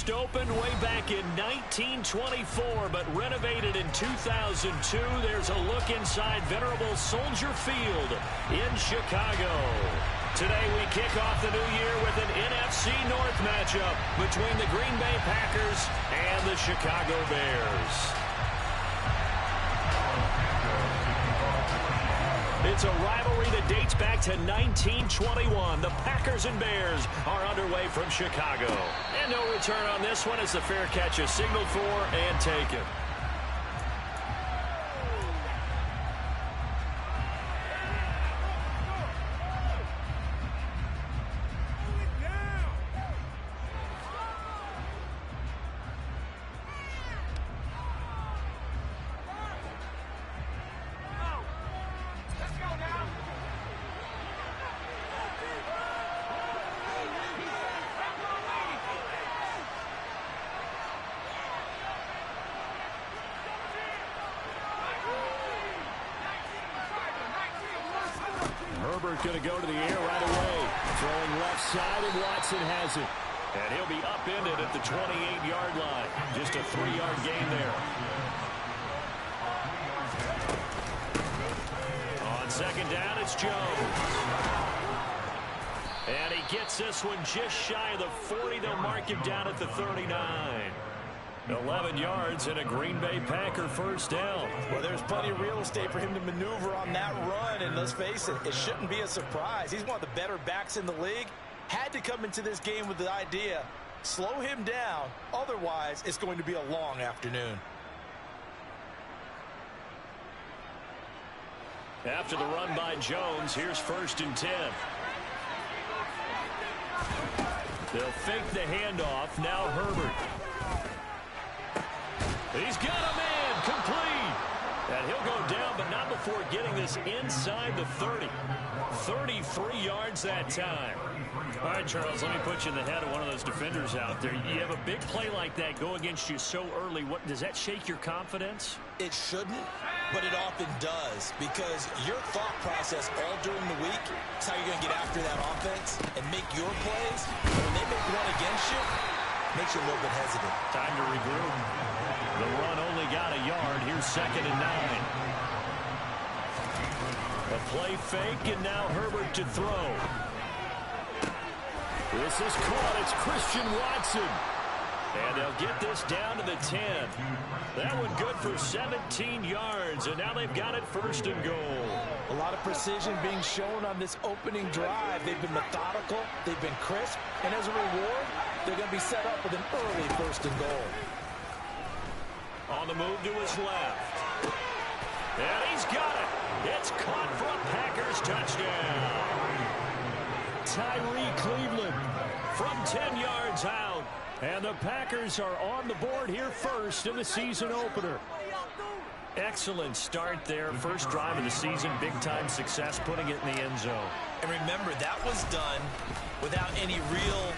First opened way back in 1924, but renovated in 2002. There's a look inside venerable Soldier Field in Chicago. Today we kick off the new year with an NFC North matchup between the Green Bay Packers and the Chicago Bears. It's a rivalry that dates back to 1921. The Packers and Bears are underway from Chicago. And no return on this one as the fair catch is signaled for and taken. Herbert going to go to the air right away. Throwing left side, and Watson has it. And he'll be upended at the 28-yard line. Just a 3-yard gain there. On second down, it's Jones. And he gets this one just shy of the 40. They'll mark him down at the 39. 11 yards and a Green Bay Packer first down. Well, there's plenty of real estate for him to maneuver on that run, and let's face it, it shouldn't be a surprise. He's one of the better backs in the league. Had to come into this game with the idea, slow him down, otherwise it's going to be a long afternoon. After the run by Jones, here's 1st and 10. They'll fake the handoff. Now Herbert. He's got a man complete. And he'll go down, but not before getting this inside the 30. 33 yards that time. All right, Charles, let me put you in the head of one of those defenders out there. You have a big play like that go against you so early. What does that shake your confidence? It shouldn't, but it often does, because your thought process all during the week is how you're going to get after that offense and make your plays. When they make one against you, it makes you a little bit hesitant. Time to regroup. The run only got a yard. Here's 2nd and 9. A play fake, and now Herbert to throw. This is caught. It's Christian Watson. And they'll get this down to the 10. That one good for 17 yards, and now they've got it 1st and goal. A lot of precision being shown on this opening drive. They've been methodical. They've been crisp. And as a reward, they're going to be set up with an early 1st and goal. On the move to his left. And he's got it. It's caught for a Packers touchdown. Tyree Cleveland from 10 yards out. And the Packers are on the board here first in the season opener. Excellent start there. First drive of the season. Big-time success putting it in the end zone. And remember, that was done without any real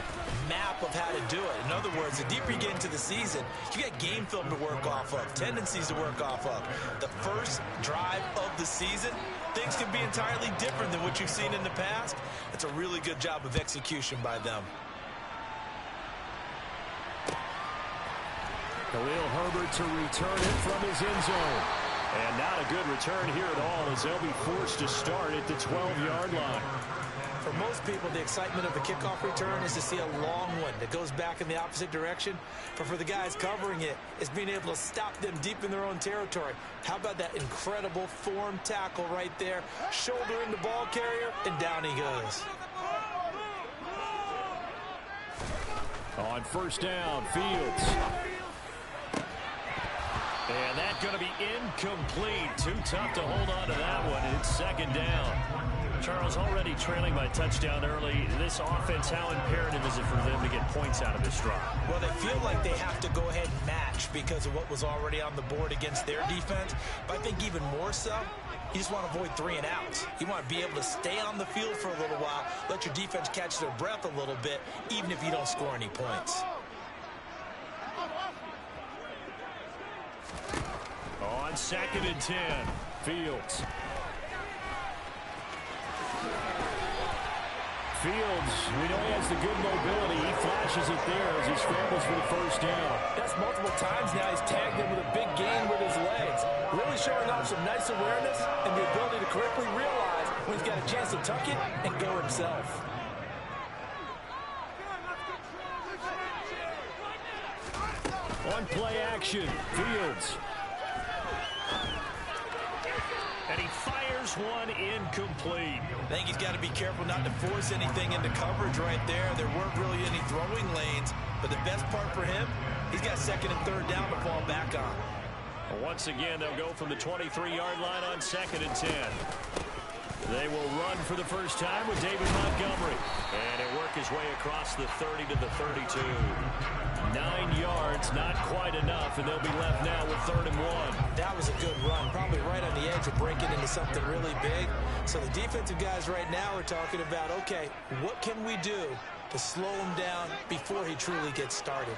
map of how to do it. In other words, the deeper you get into the season, you got game film to work off of, tendencies to work off of. The first drive of the season, things can be entirely different than what you've seen in the past. It's a really good job of execution by them. Khalil Herbert to return it from his end zone. And not a good return here at all as they'll be forced to start at the 12-yard line. For most people, the excitement of the kickoff return is to see a long one that goes back in the opposite direction. But for the guys covering it, it's being able to stop them deep in their own territory. How about that incredible form tackle right there? Shoulder in the ball carrier, and down he goes. On 1st down, Fields. And that's going to be incomplete. Too tough to hold on to that one. It's 2nd down. Charles, already trailing by touchdown early. This offense, how imperative is it for them to get points out of this drive? Well, they feel like they have to go ahead and match because of what was already on the board against their defense. But I think even more so, you just want to avoid 3 and outs. You want to be able to stay on the field for a little while, let your defense catch their breath a little bit, even if you don't score any points. On 2nd and 10, Fields. Fields, we know he has the good mobility. He flashes it there as he scrambles for the first down. That's multiple times now. He's tagged him with a big gain with his legs. Really showing off some nice awareness and the ability to correctly realize when he's got a chance to tuck it and go himself. On play action, Fields. And he fires one incomplete. I think he's got to be careful not to force anything into coverage right there. There weren't really any throwing lanes, but the best part for him, he's got second and third down to fall back on. Once again, they'll go from the 23-yard line on 2nd and 10. They will run for the first time with David Montgomery. And it work his way across the 30 to the 32. 9 yards, not quite enough, and they'll be left now with 3rd and 1. That was a good run, probably right on the edge of breaking into something really big. So the defensive guys right now are talking about, okay, what can we do to slow him down before he truly gets started?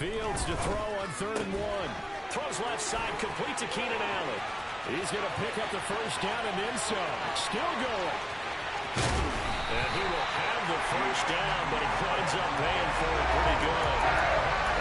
Fields to throw on 3rd and 1. Throws left side, complete to Keenan Allen. He's going to pick up the first down and then some. Still going. And he will have the first down, but he winds up paying for it pretty good.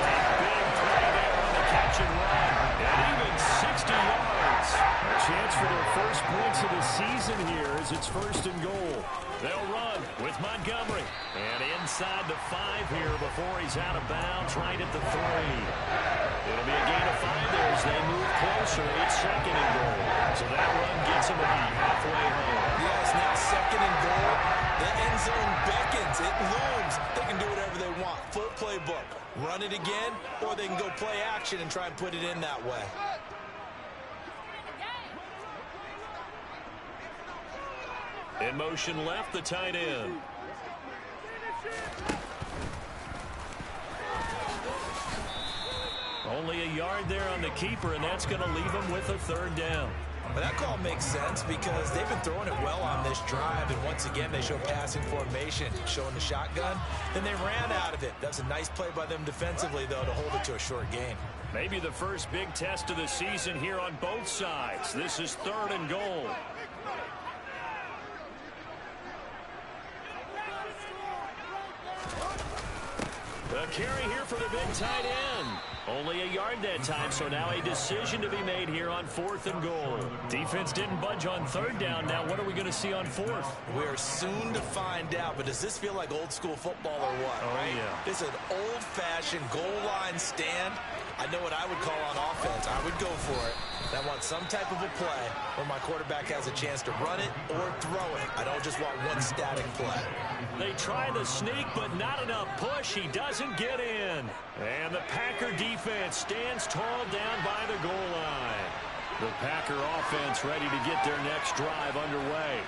A big play there on the catch and run. And even 60 yards. A chance for their first points of the season here as it's 1st and goal. They'll run with Montgomery. And inside the 5 here before he's out of bounds right at the 3. It'll be a gain of 5 there as they move closer. It's 2nd and goal. So that run gets him about halfway home. Yes, now 2nd and goal. The end zone beckons. It looms. They can do whatever they want. Full playbook. Run it again, or they can go play action and try and put it in that way. In motion left, the tight end. Only a yard there on the keeper, and that's going to leave him with a 3rd down. But that call makes sense because they've been throwing it well on this drive, and once again they show passing formation, showing the shotgun. Then they ran out of it. That's a nice play by them defensively, though, to hold it to a short gain. Maybe the first big test of the season here on both sides. This is 3rd and goal. A carry here for the big tight end. Only a yard that time, so now a decision to be made here on 4th and goal. Defense didn't budge on 3rd down. Now what are we going to see on 4th? We're soon to find out, but does this feel like old school football or what? Oh, right? Yeah. This is an old-fashioned goal line stand. I know what I would call on offense. I would go for it. I want some type of a play where my quarterback has a chance to run it or throw it. I don't just want one static play. They try the sneak, but not enough push. He doesn't get in. And the Packer defense stands tall down by the goal line. The Packer offense ready to get their next drive underway.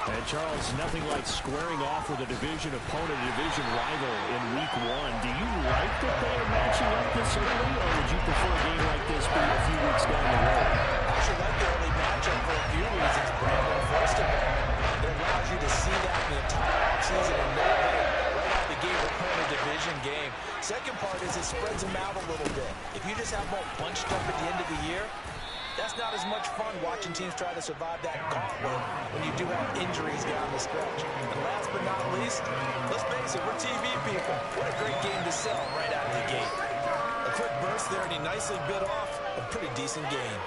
And, Charles, nothing like squaring off with a division opponent, a division rival in Week 1. Do you like that they are matching up this early, or would you prefer a game like this be a few weeks down the road? I actually like the early matchup for a few reasons, Brandon. First of all, it allows you to see that in the entire offseason and know, hey, right out the gate, we're playing a division game. Second part is it spreads them out a little bit. If you just have them all bunched up at the end of the year, that's not as much fun watching teams try to survive that gauntlet when you do have injuries down the stretch. And last but not least, let's face it, we're TV people. What a great game to sell right out of the gate. A quick burst there, and he nicely bit off a pretty decent game.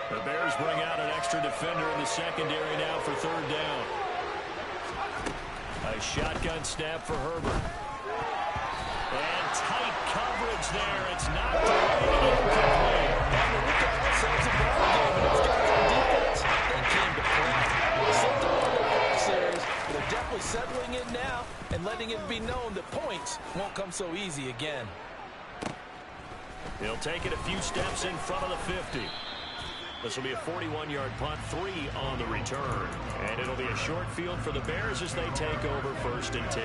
The Bears bring out an extra defender in the secondary now for 3rd down. A shotgun snap for Herbert. And tight coverage there. It's not incomplete. And we got ourselves a ball game, and those guys on defense, they came to play. Slipped up on the ball series, but they're definitely settling it now and letting it be known that points won't come so easy again. He'll take it a few steps in front of the 50. This will be a 41-yard punt, 3 on the return. And it'll be a short field for the Bears as they take over 1st and 10.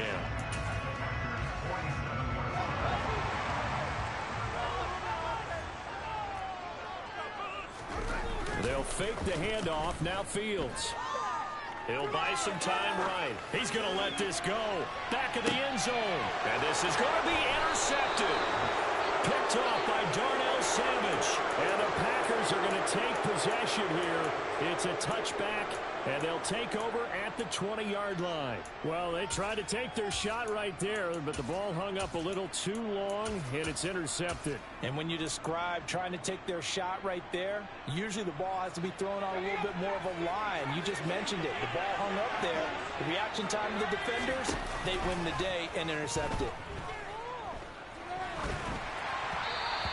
fake the handoff. Now Fields. He'll buy some time right. He's going to let this go. Back of the end zone. And this is going to be intercepted. Picked off by Darnell Savage. And the Packers are going to take possession here. It's a touchback, and they'll take over at the 20-yard line. Well, they tried to take their shot right there, but the ball hung up a little too long, and it's intercepted. And when you describe trying to take their shot right there, usually the ball has to be thrown on a little bit more of a line. You just mentioned it. The ball hung up there. The reaction time of the defenders, they win the day and intercept it.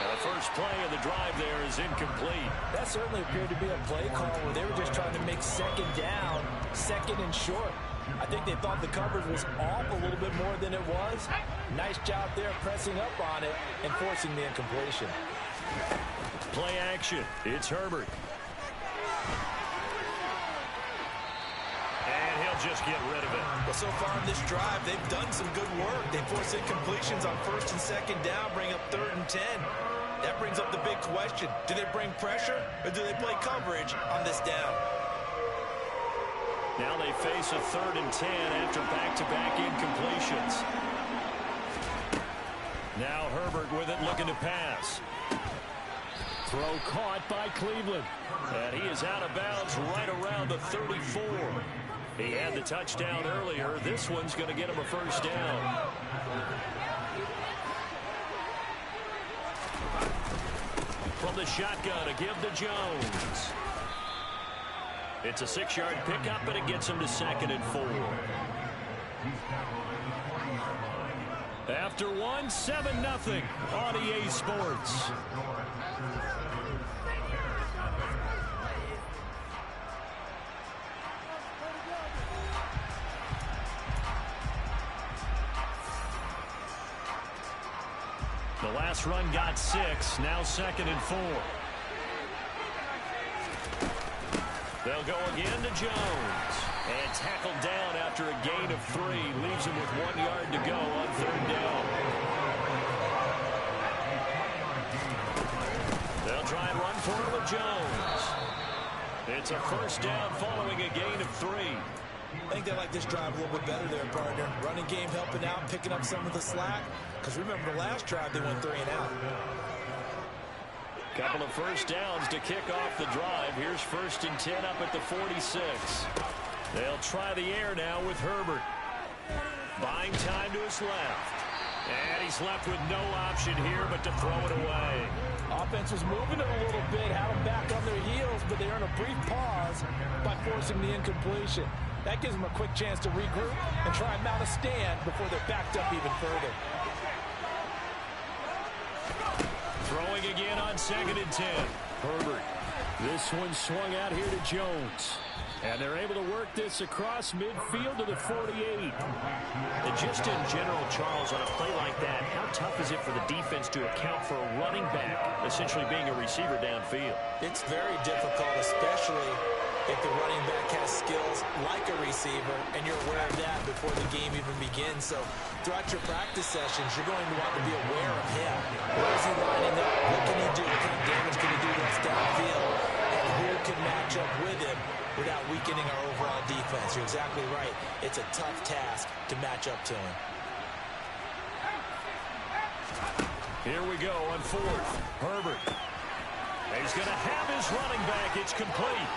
And the first play of the drive there is incomplete. That certainly appeared to be a play call where they were just trying to make second down, second and short. I think they thought the coverage was off a little bit more than it was. Nice job there pressing up on it and forcing the incompletion. Play action. It's Herbert. And he'll just get rid of it. Well, so far in this drive, they've done some good work. They force incompletions on first and second down, bring up 3rd and 10. That brings up the big question. Do they bring pressure or do they play coverage on this down? Now they face a 3rd and 10 after back-to-back incompletions. Now Herbert with it, looking to pass. Throw caught by Cleveland. And he is out of bounds right around the 34. He had the touchdown earlier. This one's going to get him a first down. From the shotgun, a give to Jones. It's a 6-yard pickup, but it gets him to 2nd and 4. After one, 7-0 on EA Sports. The last run got 6, now 2nd and 4. They'll go again to Jones. And tackled down after a gain of 3. Leaves him with 1 yard to go on 3rd down. They'll try and run for it with Jones. It's a first down following a gain of 3. I think they like this drive a little bit better there, partner. Running game helping out, picking up some of the slack. Because remember, the last drive they went 3 and out. Couple of first downs to kick off the drive. Here's 1st and 10 up at the 46. They'll try the air now with Herbert. Buying time to his left. And he's left with no option here but to throw it away. Offense was moving it a little bit, had them back on their heels, but they earn a brief pause by forcing the incompletion. That gives them a quick chance to regroup and try and mount a stand before they're backed up even further. Throwing again on 2nd and 10. Herbert. This one swung out here to Jones. And they're able to work this across midfield to the 48. And just in general, Charles, on a play like that, how tough is it for the defense to account for a running back essentially being a receiver downfield? It's very difficult, especially if the running back has skills like a receiver, and you're aware of that before the game even begins. So throughout your practice sessions, you're going to want to be aware of him. Where is he lining up? What can he do? What kind of damage can he do that's downfield? And who can match up with him without weakening our overall defense? You're exactly right. It's a tough task to match up to him. Here we go on 4th. Herbert. He's going to have his running back. It's complete.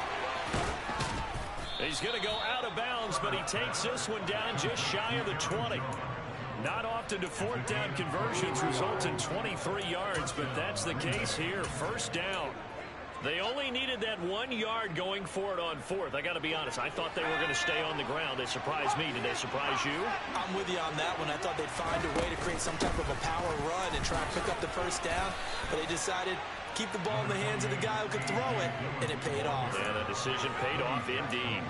He's going to go out of bounds, but he takes this one down just shy of the 20. Not often do 4th down conversions result in 23 yards, but that's the case here. First down. They only needed that 1 yard going for it on 4th. I got to be honest, I thought they were going to stay on the ground. They surprised me. Did they surprise you? I'm with you on that one. I thought they'd find a way to create some type of a power run and try and pick up the first down, but they decided keep the ball in the hands of the guy who could throw it, and it paid off. And the decision paid off indeed.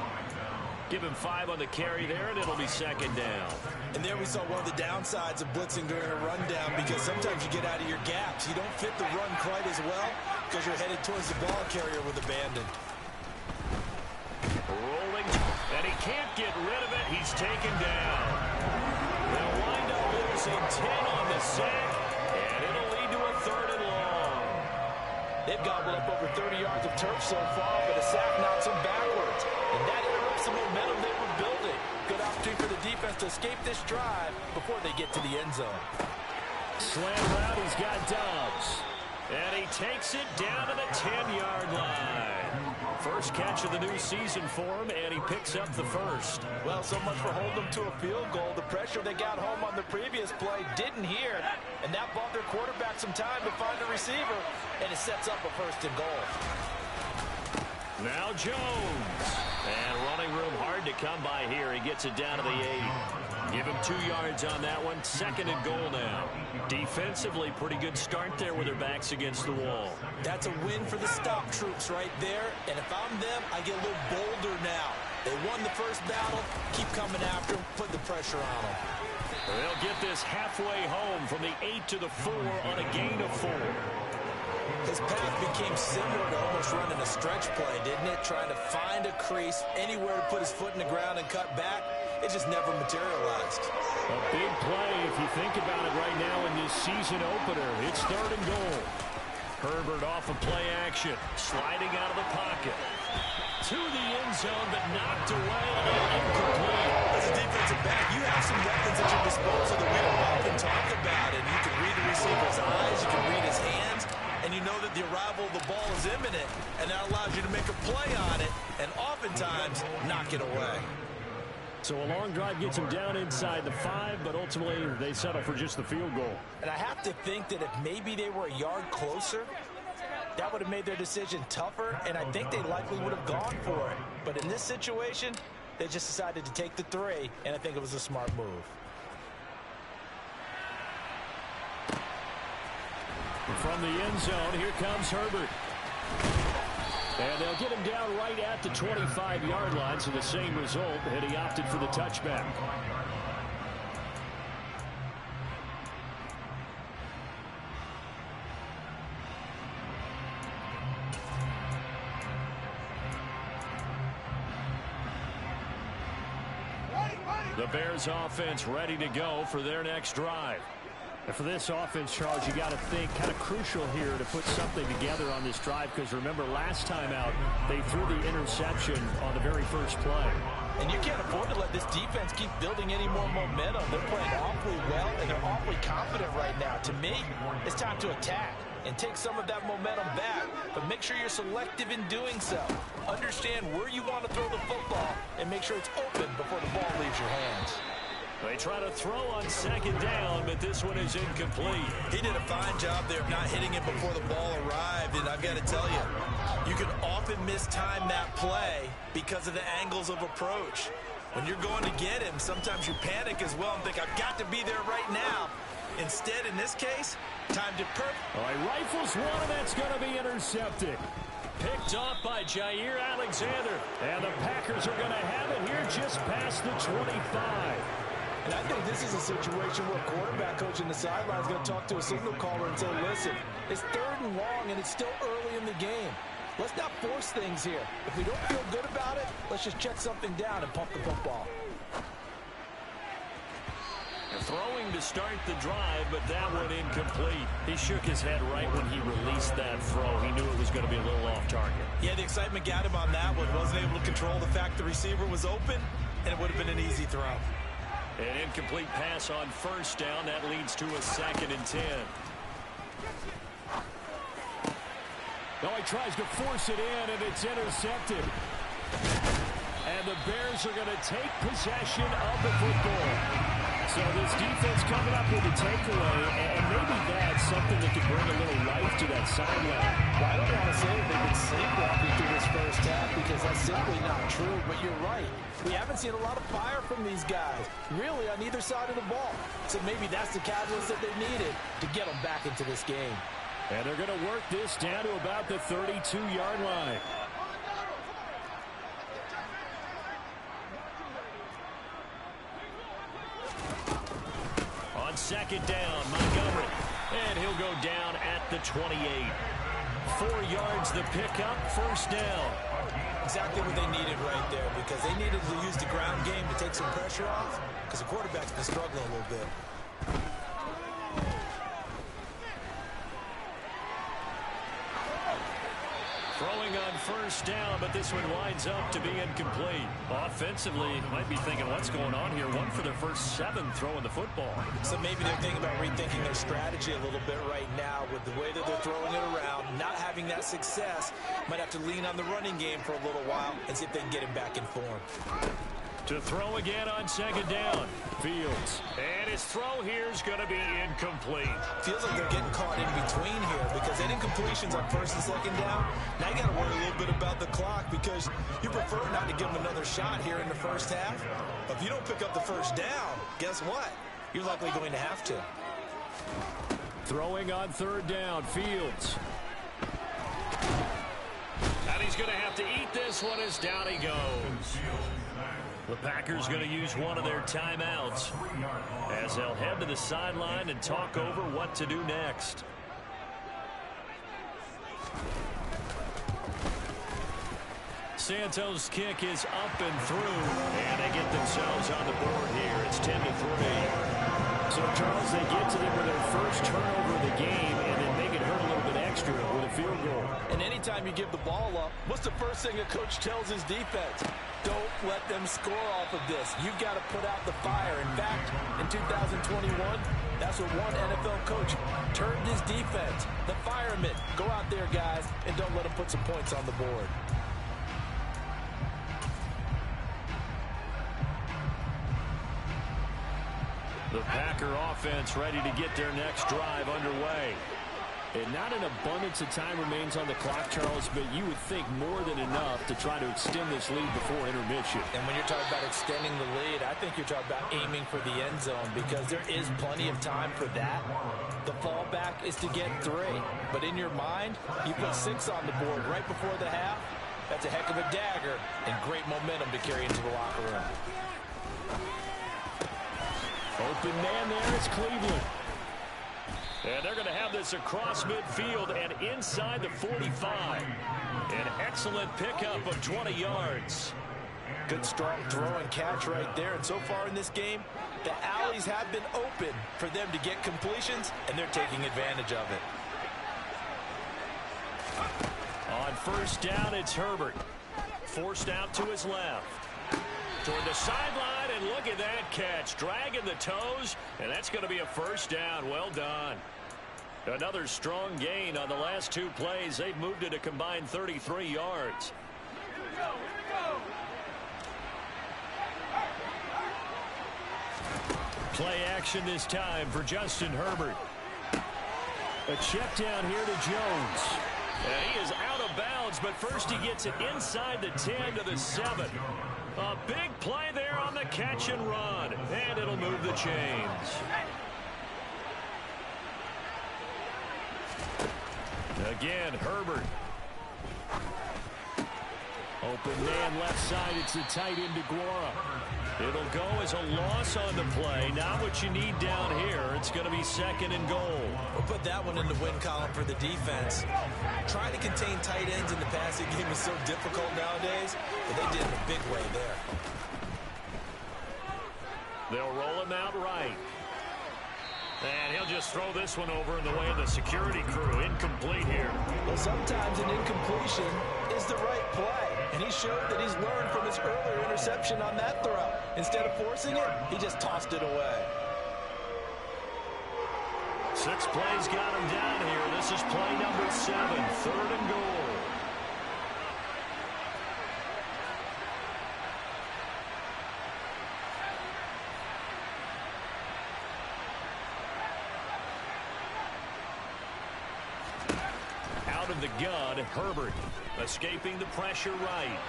Give him 5 on the carry there, and it'll be 2nd down. And there we saw one of the downsides of blitzing during a rundown, because sometimes you get out of your gaps. You don't fit the run quite as well because you're headed towards the ball carrier with abandon. Rolling, and he can't get rid of it. He's taken down. They'll wind up losing 10 on the sack, and it'll lead to a 3rd and long. They've gobbled up over 30 yards of turf so far, but a sack knocks them backwards. And that interrupts the momentum they were building. Good opportunity for the defense to escape this drive before they get to the end zone. Slant route, he's got Dobbs. And he takes it down to the 10-yard line. First catch of the new season for him, and he picks up the first. Well, so much for holding them to a field goal. The pressure they got home on the previous play didn't hear, and that bought their quarterback some time to find a receiver, and it sets up a first and goal. Now Jones. And running room hard to come by here. He gets it down to the 8. Give him 2 yards on that one. Second and goal now. Defensively, pretty good start there with their backs against the wall. That's a win for the stop troops right there. And if I'm them, I get a little bolder now. They won the first battle. Keep coming after them. Put the pressure on them. They'll get this halfway home from the 8 to the 4 on a gain of 4. His path became similar to almost running a stretch play, didn't it? Trying to find a crease, anywhere to put his foot in the ground and cut back. It just never materialized. A big play if you think about it right now in this season opener. It's third and goal. Herbert off of play action, sliding out of the pocket. To the end zone, but knocked away and incomplete. As a defensive back, you have some weapons at your disposal that we don't often talk about. And you can read the receiver's eyes, you can read his hands, and you know that the arrival of the ball is imminent, and that allows you to make a play on it, and oftentimes knock it away. So a long drive gets them down inside the 5, but ultimately they settle for just the field goal. And I have to think that if maybe they were a yard closer, that would have made their decision tougher, and I think they likely would have gone for it. But in this situation, they just decided to take the 3, and I think it was a smart move. From the end zone, here comes Herbert. And they'll get him down right at the 25-yard line, so the same result, and he opted for the touchback. The Bears offense ready to go for their next drive. And for this offense, Charles, you got to think kind of crucial here to put something together on this drive, because remember last time out they threw the interception on the very first play. And you can't afford to let this defense keep building any more momentum. They're playing awfully well, and they're awfully confident right now. To me, it's time to attack and take some of that momentum back, but make sure you're selective in doing so. Understand where you want to throw the football and make sure it's open before the ball leaves your hands. They try to throw on second down, but this one is incomplete. He did a fine job there of not hitting it before the ball arrived, and I've got to tell you, you can often mistime that play because of the angles of approach. When you're going to get him, sometimes you panic as well and think, I've got to be there right now. Instead, in this case, time to All right, rifles one, and that's going to be intercepted. Picked off by Jair Alexander. And the Packers are going to have it here just past the 25. And I think this is a situation where a quarterback coach in the sideline is going to talk to a signal caller and say, listen, it's third and long, and it's still early in the game. Let's not force things here. If we don't feel good about it, let's just check something down and pump the football. Throwing to start the drive, but that one incomplete. He shook his head right when he released that throw. He knew it was going to be a little off target. Yeah, the excitement got him on that one. Wasn't able to control the fact the receiver was open, and it would have been an easy throw. An incomplete pass on first down. That leads to a 2nd and 10. No, he tries to force it in, and it's intercepted. And the Bears are going to take possession of the football. So this defense coming up with a takeaway, and maybe that's something that could bring a little life to that sideline. Well, I don't want to say that they've been sleepwalking through this first half, because that's simply not true, but you're right. We haven't seen a lot of fire from these guys, really, on either side of the ball. So maybe that's the catalyst that they needed to get them back into this game. And they're going to work this down to about the 32-yard line. On second down, Montgomery. And he'll go down at the 28. 4 yards the pickup, first down. Exactly what they needed right there, because they needed to use the ground game to take some pressure off, because the quarterback's been struggling a little bit. first down, but this one winds up to be incomplete. Offensively, you might be thinking, what's going on here? One for their first 7 throwing the football. So maybe they're thinking about rethinking their strategy a little bit right now with the way that they're throwing it around, not having that success. Might have to lean on the running game for a little while and see if they can get him back in form. To throw again on second down. Fields. And his throw here is going to be incomplete. Feels like they're getting caught in between here because that incompletion's on first and second down. Now you got to worry a little bit about the clock because you prefer not to give them another shot here in the first half. But if you don't pick up the first down, guess what? You're likely going to have to. Throwing on third down. Fields. And he's going to have to eat this one as down he goes. The Packers going to use one of their timeouts as they'll head to the sideline and talk over what to do next. Santos' kick is up and through, and they get themselves on the board here. It's 10-3. So, Charles, they get to them with their first turnover of the game and then make it hurt a little bit extra with a field goal. And anytime you give the ball up, what's the first thing a coach tells his defense? Don't let them score off of this. You've got to put out the fire. In fact, in 2021, that's what one NFL coach termed his defense. The firemen. Go out there, guys, and don't let them put some points on the board. The Packer offense ready to get their next drive underway. And not an abundance of time remains on the clock, Charles, but you would think more than enough to try to extend this lead before intermission. And when you're talking about extending the lead, I think you're talking about aiming for the end zone because there is plenty of time for that. The fallback is to get 3. But in your mind, you put 6 on the board right before the half. That's a heck of a dagger and great momentum to carry into the locker room. Open man there is Cleveland. And they're going to have this across midfield and inside the 45. An excellent pickup of 20 yards. Good strong throw and catch right there. And so far in this game, the alleys have been open for them to get completions, and they're taking advantage of it. On first down, it's Herbert. Forced out to his left. Toward the sideline, and look at that catch. Dragging the toes, and that's going to be a first down. Well done. Another strong gain on the last 2 plays. They've moved it a combined 33 yards. Play action this time for Justin Herbert. A check down here to Jones. And he is out of bounds, but first he gets it inside the 10 to the 7. A big play there on the catch and run, and it'll move the chains. Again, Herbert. Open man left side. It's the tight end DeGuara. It'll go as a loss on the play. Not what you need down here. It's going to be 2nd and goal. We'll put that one in the win column for the defense. Trying to contain tight ends in the passing game is so difficult nowadays, but they did it in a big way there. They'll roll him out right. And he'll just throw this one over in the way of the security crew. Incomplete here. Well, sometimes an incompletion is the right play. And he showed that he's learned from his earlier interception on that throw. Instead of forcing it, he just tossed it away. 6 plays got him down here. This is play number 7, 3rd and goal. Out of the gun, Herbert escaping the pressure right.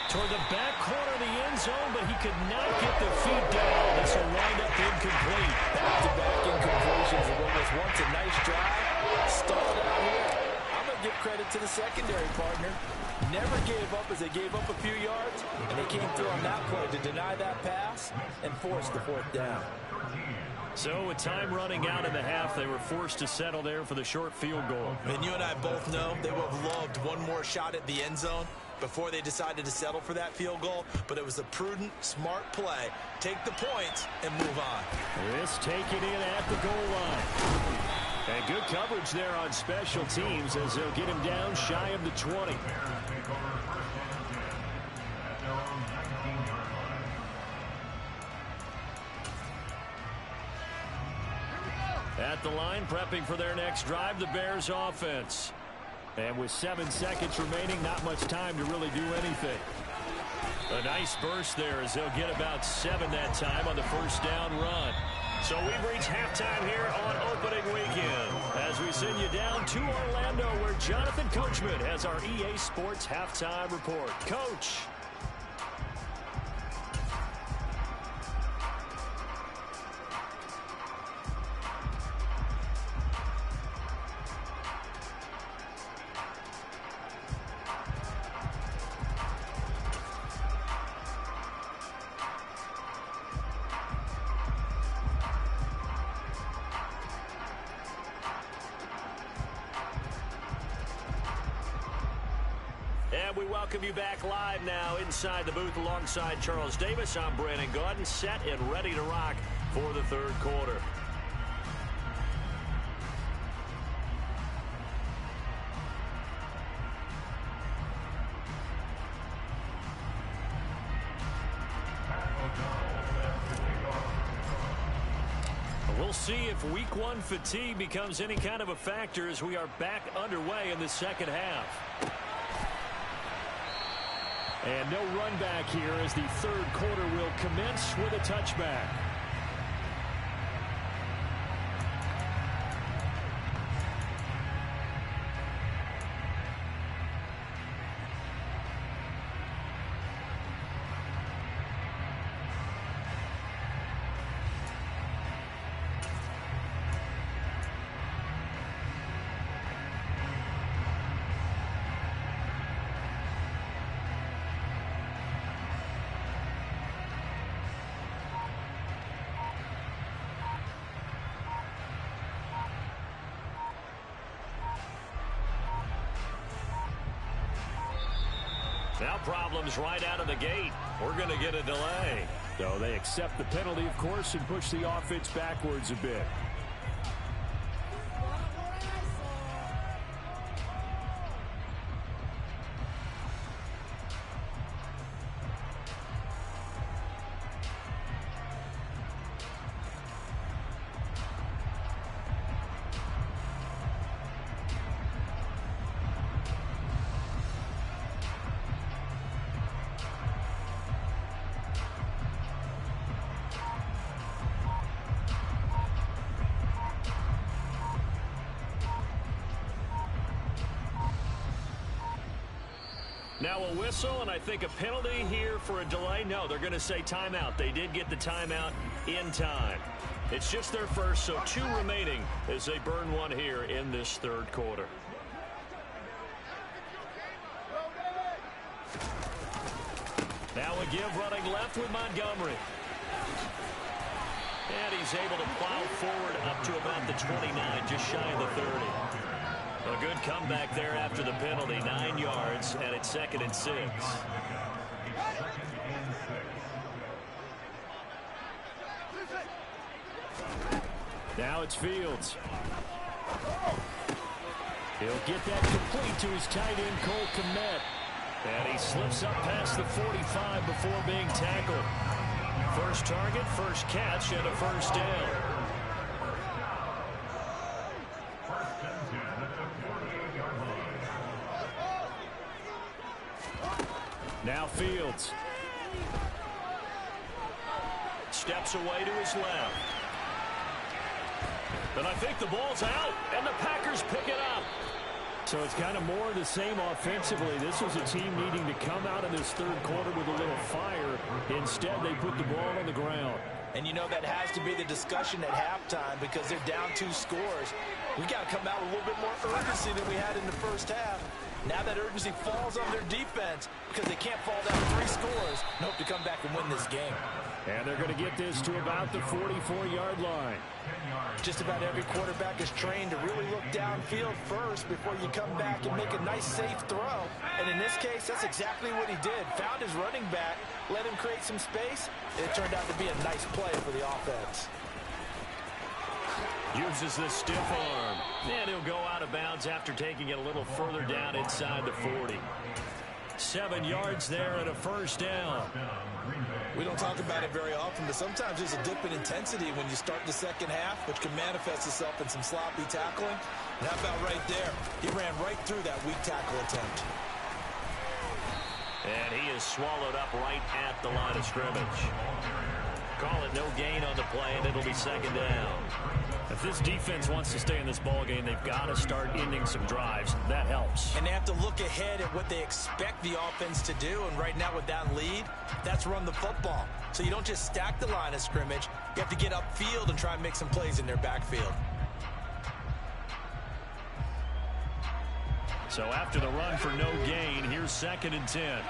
Toward the back corner of the end zone, but he could not get the feet down. This will wind up incomplete. Back-to-back incompletions of what was once a nice drive. Stalled out here. I'm going to give credit to the secondary partner. Never gave up as they gave up a few yards, and they came through on that play to deny that pass and force the 4th down. So with time running out in the half, they were forced to settle there for the short field goal. And you and I both know they would have loved one more shot at the end zone before they decided to settle for that field goal. But it was a prudent, smart play. Take the points and move on. This taken in at the goal line. And good coverage there on special teams as they'll get him down shy of the 20. At the line, prepping for their next drive, the Bears offense. And with 7 seconds remaining, not much time to really do anything. A nice burst there as they'll get about 7 that time on the first down run. So we've reached halftime here on opening weekend as we send you down to Orlando where Jonathan Coachman has our EA Sports halftime report. Coach. We welcome you back live now inside the booth alongside Charles Davis. I'm Brandon Gaudin, set and ready to rock for the third quarter. We'll see if week one fatigue becomes any kind of a factor as we are back underway in the second half. And no run back here as the third quarter will commence with a touchback. Now problems right out of the gate. We're going to get a delay. So they accept the penalty, of course, and push the offense backwards a bit. Now a whistle, and I think a penalty here for a delay. No, they're going to say timeout. They did get the timeout in time. It's just their first, so 2 remaining as they burn one here in this third quarter. Now a give running left with Montgomery. And he's able to plow forward up to about the 29, just shy of the 30. A good comeback there after the penalty, 9 yards, and it's 2nd and 6. Now it's Fields. He'll get that complete to his tight end, Cole Kmet. And he slips up past the 45 before being tackled. First target, first catch, and a first down. Now Fields. Steps away to his left. And I think the ball's out, and the Packers pick it up. So it's kind of more of the same offensively. This was a team needing to come out of this third quarter with a little fire. Instead, they put the ball on the ground. And you know that has to be the discussion at halftime because they're down 2 scores. We got to come out with a little bit more urgency than we had in the first half. Now that urgency falls on their defense because they can't fall down 3 scores and hope to come back and win this game. And they're going to get this to about the 44-yard line. Just about every quarterback is trained to really look downfield first before you come back and make a nice, safe throw. And in this case, that's exactly what he did. Found his running back, let him create some space, and it turned out to be a nice play for the offense. Uses the stiff arm. And he'll go out of bounds after taking it a little further down inside the 40. 7 yards there and a first down. We don't talk about it very often, but sometimes there's a dip in intensity when you start the second half, which can manifest itself in some sloppy tackling. And how about right there? He ran right through that weak tackle attempt. And he is swallowed up right at the line of scrimmage. Call it no gain on the play, and it'll be second down. If this defense wants to stay in this ballgame, they've got to start ending some drives. That helps. And they have to look ahead at what they expect the offense to do. And right now with that lead, that's run the football. So you don't just stack the line of scrimmage. You have to get upfield and try and make some plays in their backfield. So after the run for no gain, here's 2nd and 10.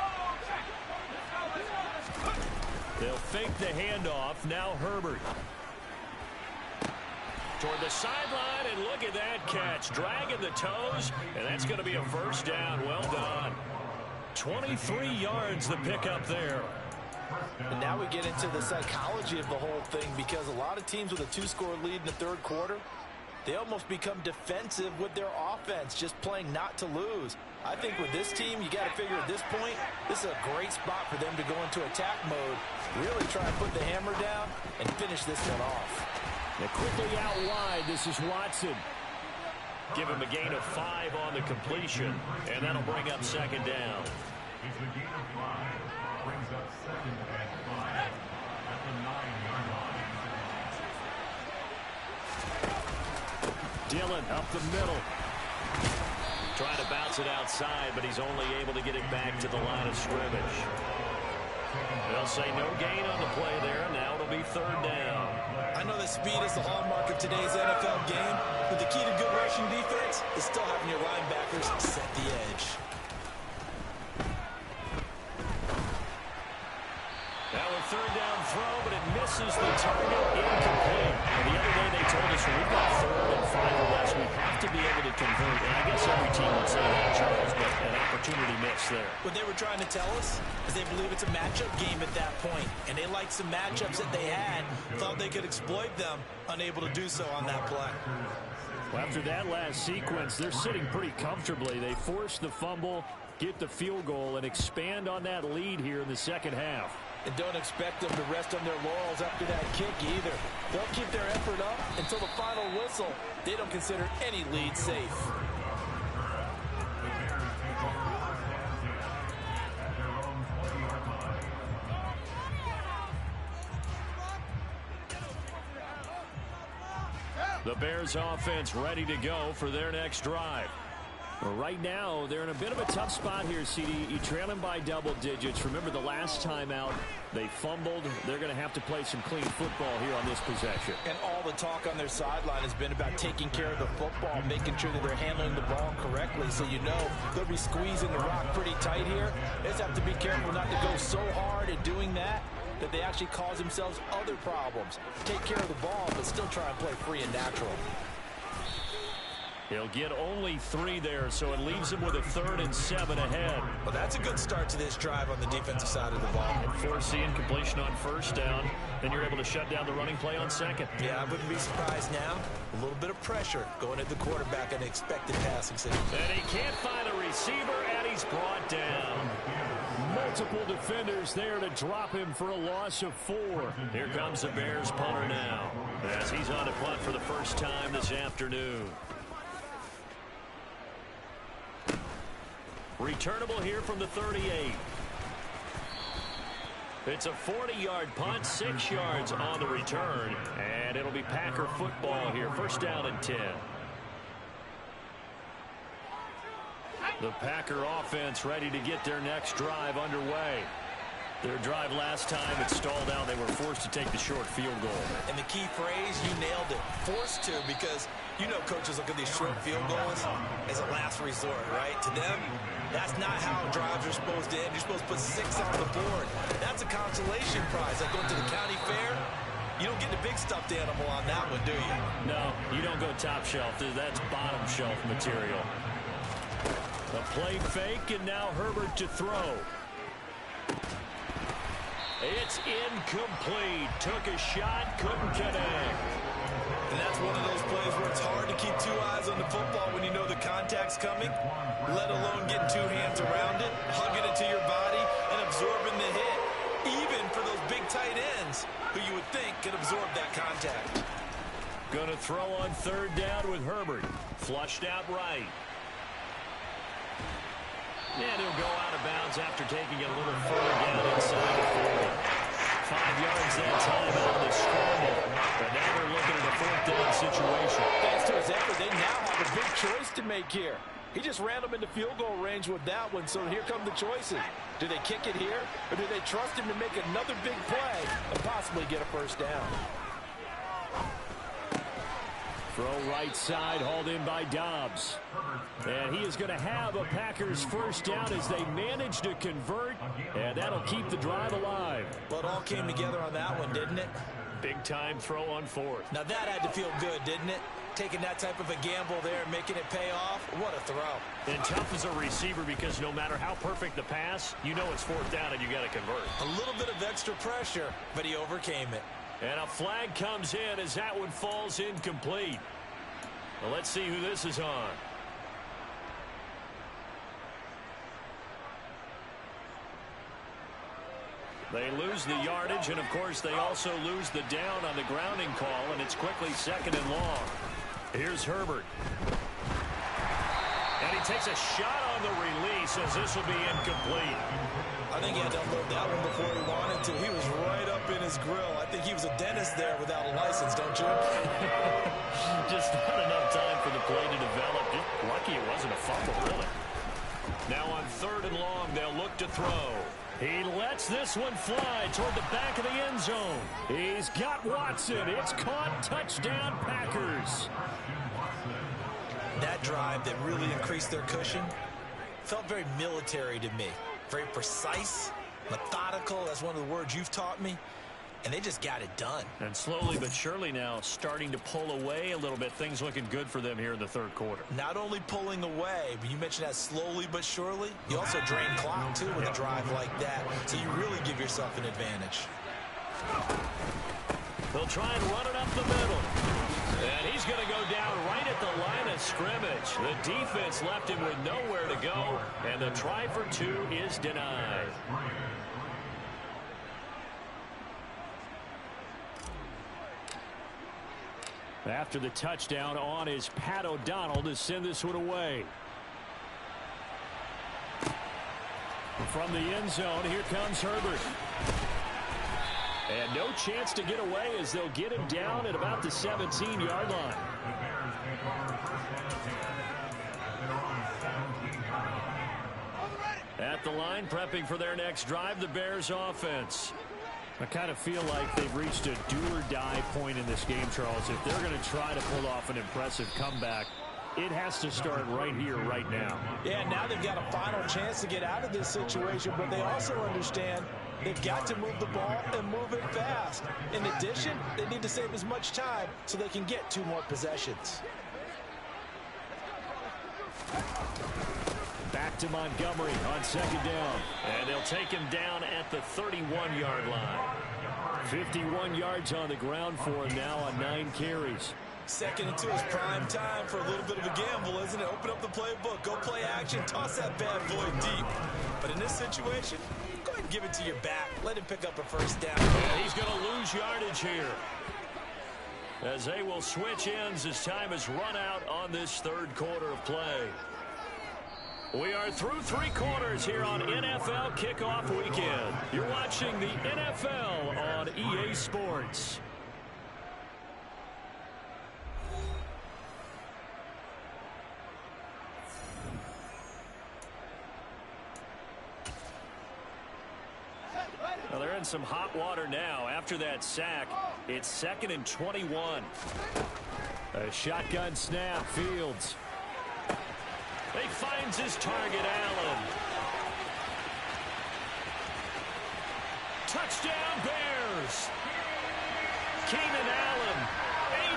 They'll fake the handoff. Now Herbert. Toward the sideline, and look at that catch. Dragging the toes, and that's going to be a first down. Well done. 23 yards the pickup there. And now we get into the psychology of the whole thing, because a lot of teams with a 2-score lead in the third quarter, they almost become defensive with their offense, just playing not to lose. I think with this team, you got to figure at this point, this is a great spot for them to go into attack mode, really try and put the hammer down and finish this one off. They're quickly out wide. This is Watson. Give him a gain of 5 on the completion, and that'll bring up second down. Dillon up the middle. Trying to bounce it outside, but he's only able to get it back to the line of scrimmage. They'll say no gain on the play there, and now it'll be third down. I know that speed is the hallmark of today's NFL game, but the key to good rushing defense is still having your linebackers set the edge. That was third down throw, but it misses the target, incomplete. And the other day they told us when we've got 3rd and 5 or less, we have to be able to convert. And I guess every team would say that, Charles, but an opportunity missed there. What they were trying to tell us is they believe it's a matchup game at that point, and they liked some matchups that they had, thought they could exploit them, unable to do so on that play. Well, after that last sequence, they're sitting pretty comfortably. They force the fumble, get the field goal, and expand on that lead here in the second half. And don't expect them to rest on their laurels after that kick either. They'll keep their effort up until the final whistle. They don't consider any lead safe. The Bears offense ready to go for their next drive. Well, right now, they're in a bit of a tough spot here, CD. You trail them by double digits. Remember the last time out, they fumbled. They're going to have to play some clean football here on this possession. And all the talk on their sideline has been about taking care of the football, making sure that they're handling the ball correctly. So you know they'll be squeezing the rock pretty tight here. They just have to be careful not to go so hard at doing that they actually cause themselves other problems. Take care of the ball, but still try and play free and natural. He'll get only 3 there, so it leaves him with a 3rd and 7 ahead. Well, that's a good start to this drive on the defensive side of the ball. And forcing completion on first down, then you're able to shut down the running play on second. Yeah, I wouldn't be surprised now. A little bit of pressure going at the quarterback on the expected passing signal. And he can't find a receiver, and he's brought down. Multiple defenders there to drop him for a loss of 4. Here comes the Bears punter now, as he's on a punt for the first time this afternoon. Returnable here from the 38. It's a 40-yard punt, 6 yards on the return, and it'll be Packer football here. First down and 10. The Packer offense ready to get their next drive underway. Their drive last time, it stalled out. They were forced to take the short field goal. And the key phrase, you nailed it. Forced to, because you know coaches look at these short field goals as a last resort, right? To them, that's not how drives are supposed to end. You're supposed to put 6 on the board. That's a consolation prize. Like going to the county fair, you don't get the big stuffed animal on that one, do you? No, you don't go top shelf. That's bottom shelf material. A play fake, and now Herbert to throw. It's incomplete. Took a shot, couldn't connect. And that's one of those plays where it's hard to keep two eyes on the football when you know the contact's coming, let alone getting two hands around it, hugging it to your body, and absorbing the hit, even for those big tight ends who you would think could absorb that contact. Going to throw on third down with Herbert. Flushed out right. And he'll go out of bounds after taking it a little further down inside the 40. 5 yards that time out of the scramble. But now they're looking at a fourth down situation. Thanks to his effort, they now have a big choice to make here. He just ran them into field goal range with that one, so here come the choices. Do they kick it here, or do they trust him to make another big play and possibly get a first down? Throw right side, hauled in by Dobbs. And he is going to have a Packers first down as they manage to convert, and that'll keep the drive alive. Well, it all came together on that one, didn't it? Big time throw on fourth. Now that had to feel good, didn't it? Taking that type of a gamble there and making it pay off. What a throw. And tough as a receiver because no matter how perfect the pass, you know it's fourth down and you got to convert. A little bit of extra pressure, but he overcame it. And a flag comes in as that one falls incomplete. Well, let's see who this is on. They lose the yardage, and of course they also lose the down on the grounding call, and it's quickly second and long. Here's Herbert. And he takes a shot on the release as this will be incomplete. I think he had to unload that one before he wanted to. He was right up in his grill. I think he was a dentist there without a license, don't you? Just not enough time for the play to develop. Just lucky it wasn't a fumble, really. Now on third and long, they'll look to throw. He lets this one fly toward the back of the end zone. He's got Watson. It's caught. Touchdown, Packers. That drive that really increased their cushion felt very military to me. Very precise, methodical. That's one of the words you've taught me. And they just got it done. And slowly but surely now starting to pull away a little bit. Things looking good for them here in the third quarter. Not only pulling away, but you mentioned that slowly but surely. You also drain clock, too, with a drive like that. So you really give yourself an advantage. They'll try and run it up the middle. And he's going to go down right at the line of scrimmage. The defense left him with nowhere to go. And the try for two is denied. After the touchdown, on is Pat O'Donnell to send this one away. From the end zone, here comes Herbert. And no chance to get away as they'll get him down at about the 17-yard line. At the line, prepping for their next drive, the Bears offense. I kind of feel like they've reached a do-or-die point in this game, Charles. If they're going to try to pull off an impressive comeback, it has to start right here, right now. Yeah, now they've got a final chance to get out of this situation, but they also understand they've got to move the ball and move it fast. In addition, they need to save as much time so they can get 2 more possessions. Back to Montgomery on second down. And they'll take him down at the 31-yard line. 51 yards on the ground for him now on 9 carries. Second into his prime time for a little bit of a gamble, isn't it? Open up the playbook, go play action, toss that bad boy deep. But in this situation, go ahead and give it to your back. Let him pick up a first down. And he's going to lose yardage here, as they will switch ends as time has run out on this third quarter of play. We are through 3 quarters here on NFL Kickoff Weekend. You're watching the NFL on EA Sports. Well, they're in some hot water now. After that sack, it's 2nd and 21. A shotgun snap, Fields. He finds his target, Allen. Touchdown, Bears. Keenan Allen,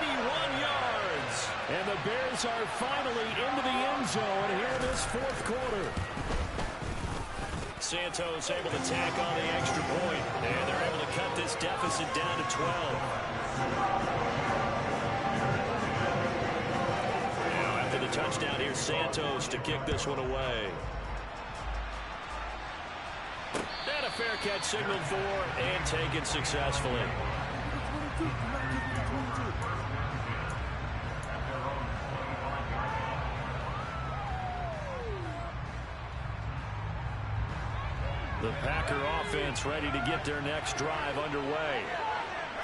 81 yards. And the Bears are finally into the end zone here in this fourth quarter. Santos able to tack on the extra point, and they're able to cut this deficit down to 12. touchdown. Here's Santos to kick this one away. And a fair catch signaled for and taken successfully. The Packer offense ready to get their next drive underway.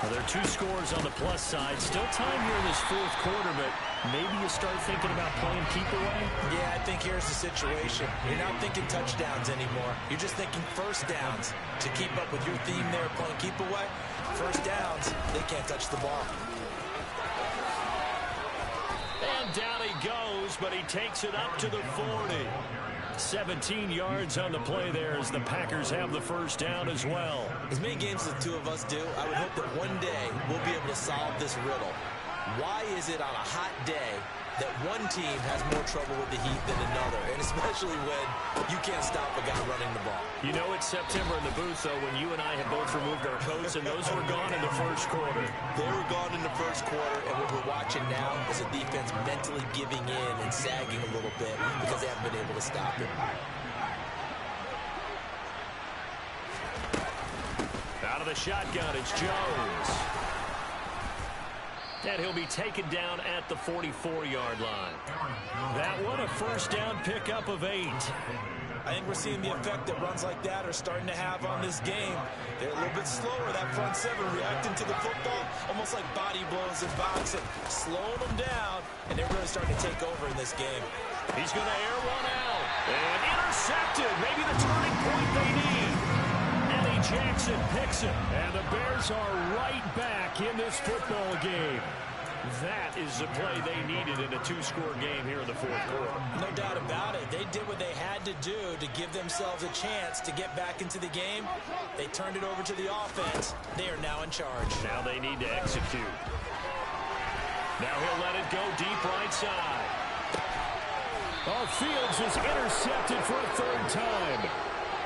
Well, there are 2 scores on the plus side. Still time here in this fourth quarter, but maybe you start thinking about playing keep away? Yeah, I think here's the situation. You're not thinking touchdowns anymore. You're just thinking first downs. To keep up with your theme there, playing keep away, first downs, they can't touch the ball. And down he goes, but he takes it up to the 40. 17 yards on the play there as the Packers have the first down as well. As many games as the two of us do, I would hope that one day we'll be able to solve this riddle. Why is it on a hot day that one team has more trouble with the heat than another, and especially when you can't stop a guy running the ball? You know it's September in the booth, though, when you and I have both removed our coats, and those were gone in the first quarter. They were gone in the first quarter, and what we're watching now is a defense mentally giving in and sagging a little bit because they haven't been able to stop it. Out of the shotgun, it's Jones. And he'll be taken down at the 44-yard line. That one, a first down pickup of 8. I think we're seeing the effect that runs like that are starting to have on this game. They're a little bit slower, that front seven, reacting to the football, almost like body blows in boxing, slowing them down, and they're really starting to take over in this game. He's going to air one out. And intercepted. Maybe the turning point they need. Eddie Jackson picks it. And the Bears are right back in this football game. That is the play they needed in a 2-score game here in the fourth quarter. No doubt about it. They did what they had to do to give themselves a chance to get back into the game. They turned it over to the offense. They are now in charge. Now they need to execute. Now he'll let it go deep right side. Oh, Fields is intercepted for a 3rd time.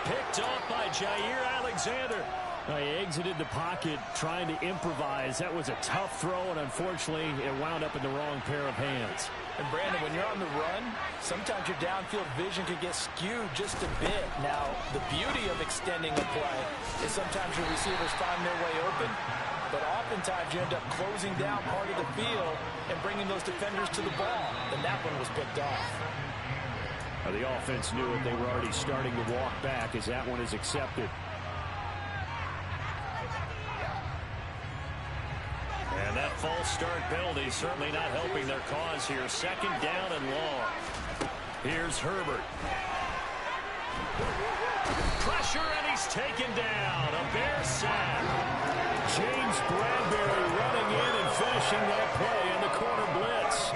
Picked off by Jair Alexander. He exited the pocket trying to improvise. That was a tough throw, and unfortunately, it wound up in the wrong pair of hands. And Brandon, when you're on the run, sometimes your downfield vision can get skewed just a bit. Now, the beauty of extending a play is sometimes your receivers find their way open, but oftentimes you end up closing down part of the field and bringing those defenders to the ball. And that one was picked off. The offense knew it. They were already starting to walk back as that one is accepted. And that false start penalty certainly not helping their cause here. 2nd down and long. Here's Herbert. Pressure, and he's taken down. A Bear sack. James Bradbury running in and finishing that play on the corner blitz.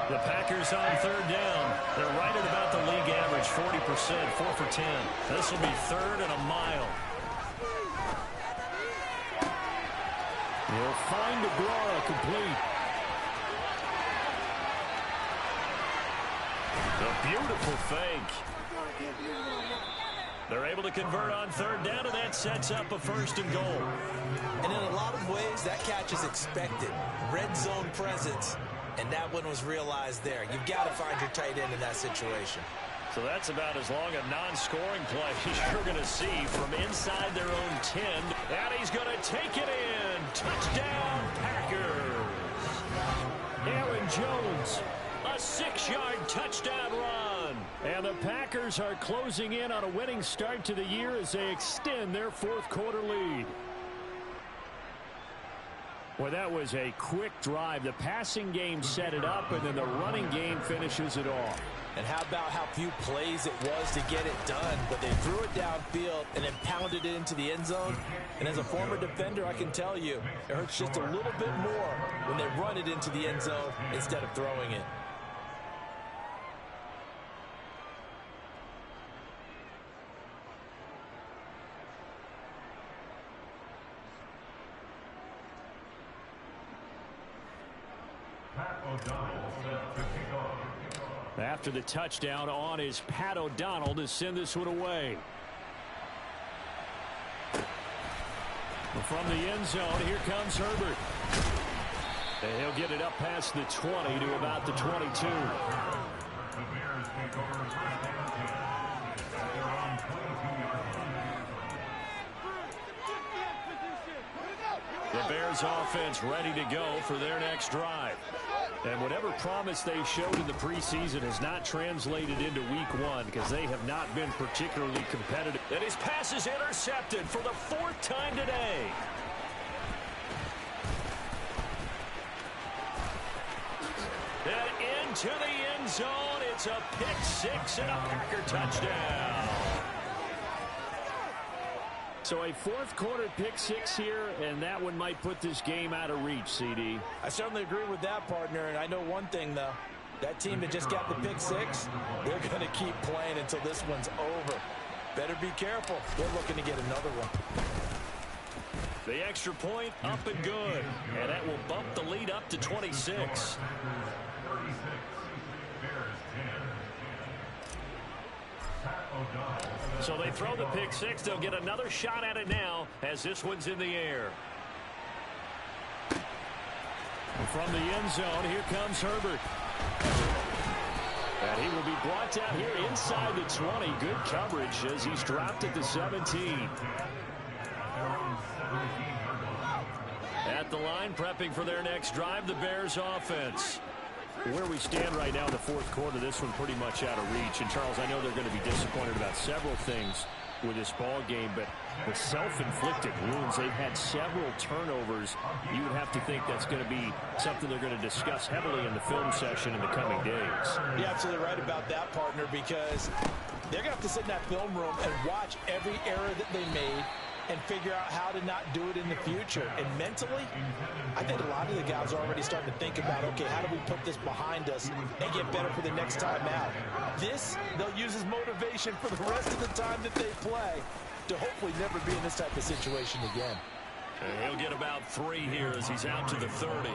The Packers on 3rd down. They're right at about the league average, 40%, 4 for 10. This will be 3rd and a mile. He'll find Aguara complete. A beautiful fake. They're able to convert on 3rd down, and that sets up a 1st and goal. And in a lot of ways, that catch is expected. Red zone presence. And that one was realized there. You've got to find your tight end in that situation. So that's about as long a non-scoring play as you're going to see from inside their own 10. And he's going to take it in. Touchdown, Packers. Aaron Jones. A 6-yard touchdown run. And the Packers are closing in on a winning start to the year as they extend their 4th quarter lead. Well, that was a quick drive. The passing game set it up, and then the running game finishes it off. And how about how few plays it was to get it done, but they threw it downfield and then pounded it into the end zone. And as a former defender, I can tell you, it hurts just a little bit more when they run it into the end zone instead of throwing it. After the touchdown, on is Pat O'Donnell to send this one away. From the end zone, here comes Herbert. And he'll get it up past the 20 to about the 22. The Bears offense ready to go for their next drive. And whatever promise they showed in the preseason has not translated into week one because they have not been particularly competitive. And his pass is intercepted for the 4th time today. And into the end zone. It's a pick six and a Packer touchdown. So a 4th quarter pick six here, and that one might put this game out of reach, CD. I certainly agree with that, partner. And I know one thing, though. That team that just got the pick six, they're going to keep playing until this one's over. Better be careful. They're looking to get another one. The extra point up and good. And that will bump the lead up to 26. So they throw the pick six. They'll get another shot at it now as this one's in the air. From the end zone, here comes Herbert. And he will be brought down here inside the 20. Good coverage as he's dropped at the 17. At the line, prepping for their next drive, the Bears offense. Where we stand right now in the 4th quarter, this one pretty much out of reach. And, Charles, I know they're going to be disappointed about several things with this ball game, but the self-inflicted wounds, they've had several turnovers. You would have to think that's going to be something they're going to discuss heavily in the film session in the coming days. You're absolutely right about that, partner, because they're going to have to sit in that film room and watch every error that they made and figure out how to not do it in the future. And mentally, I think a lot of the guys are already starting to think about, okay, how do we put this behind us and get better for the next time out? This, they'll use as motivation for the rest of the time that they play to hopefully never be in this type of situation again. And he'll get about 3 here as he's out to the 30.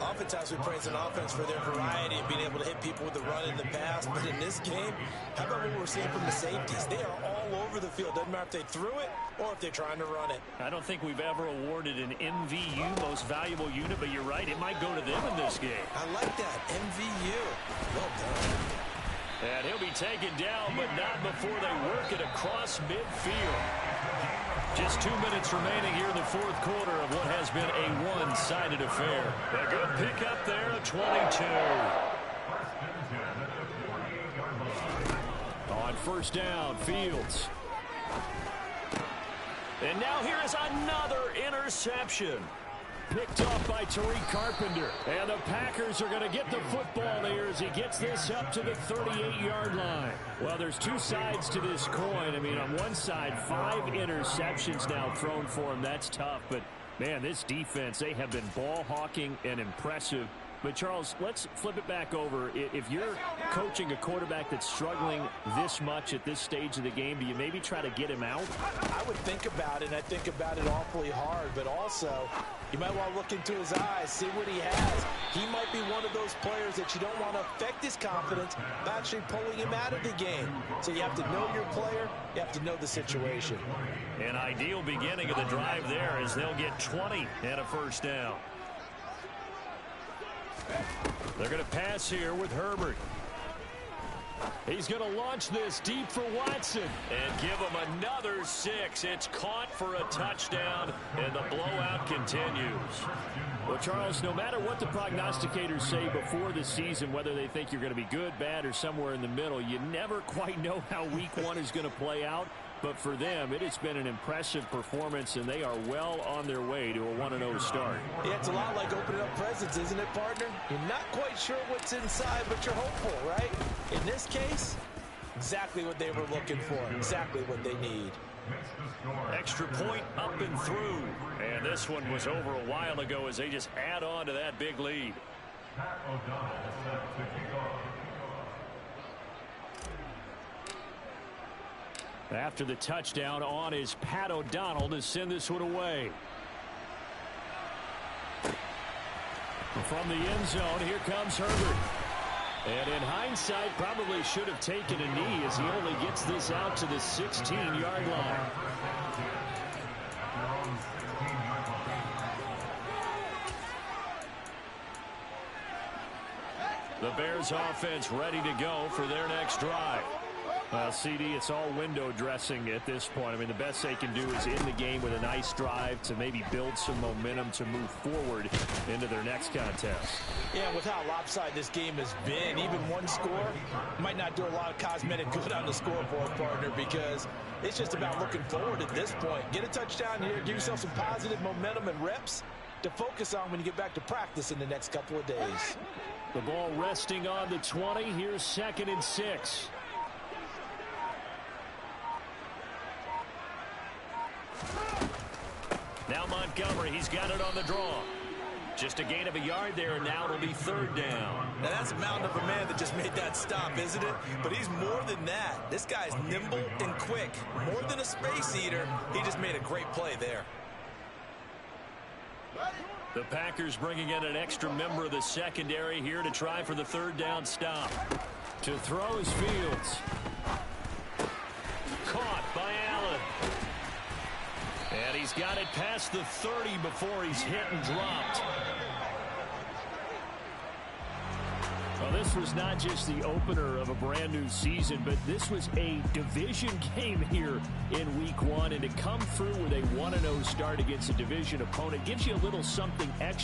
Oftentimes we praise an offense for their variety and being able to hit people with the run in the pass. But in this game, how about what we're seeing from the safeties? They are all over the field. Doesn't matter if they threw it or if they're trying to run it. I don't think we've ever awarded an MVU, most valuable unit, but you're right, it might go to them in this game. I like that, MVU. Well done. And he'll be taken down, but not before they work it across midfield. Just 2 minutes remaining here in the 4th quarter of what has been a one-sided affair. A good pickup there, a 22. On 1st down, Fields. And now here is another interception. Picked off by Tariq Carpenter. And the Packers are going to get the football here as he gets this up to the 38-yard line. Well, there's 2 sides to this coin. I mean, on one side, 5 interceptions now thrown for him. That's tough. But, man, this defense, they have been ball hawking and impressive. But, Charles, let's flip it back over. If you're coaching a quarterback that's struggling this much at this stage of the game, do you maybe try to get him out? I would think about it, and I think about it awfully hard. But also, you might want to look into his eyes, see what he has. He might be one of those players that you don't want to affect his confidence by actually pulling him out of the game. So you have to know your player. You have to know the situation. An ideal beginning of the drive there as they'll get 20 and a 1st down. They're going to pass here with Herbert. He's going to launch this deep for Watson. And give him another 6. It's caught for a touchdown, and the blowout continues. Well, Charles, no matter what the prognosticators say before the season, whether they think you're going to be good, bad, or somewhere in the middle, you never quite know how week 1 is going to play out. But for them, it has been an impressive performance, and they are well on their way to a 1-0 start. Yeah, it's a lot like opening up presents, isn't it, partner? You're not quite sure what's inside, but you're hopeful, right? In this case, exactly what they were looking for, exactly what they need. Extra point up and through. And this one was over a while ago as they just add on to that big lead. After the touchdown, on is Pat O'Donnell to send this one away. From the end zone, here comes Herbert. And in hindsight, probably should have taken a knee as he only gets this out to the 16-yard line. The Bears offense ready to go for their next drive. CD, it's all window dressing at this point. I mean, the best they can do is in the game with a nice drive to maybe build some momentum to move forward into their next contest. Yeah, with how lopsided this game has been, even one score might not do a lot of cosmetic good on the scoreboard, partner, because it's just about looking forward at this point. Get a touchdown here, give yourself some positive momentum and reps to focus on when you get back to practice in the next couple of days. The ball resting on the 20. Here's 2nd and 6. Now Montgomery, he's got it on the draw. Just a gain of a yard there, and now it'll be 3rd down. Now that's a mountain of a man that just made that stop, isn't it? But he's more than that. This guy's nimble and quick. More than a space eater, he just made a great play there. The Packers bringing in an extra member of the secondary here to try for the 3rd down stop. To throw is Fields. Caught by Allen. And he's got it past the 30 before he's hit and dropped. Well, this was not just the opener of a brand new season, but this was a division game here in week 1. And to come through with a 1-0 start against a division opponent gives you a little something extra.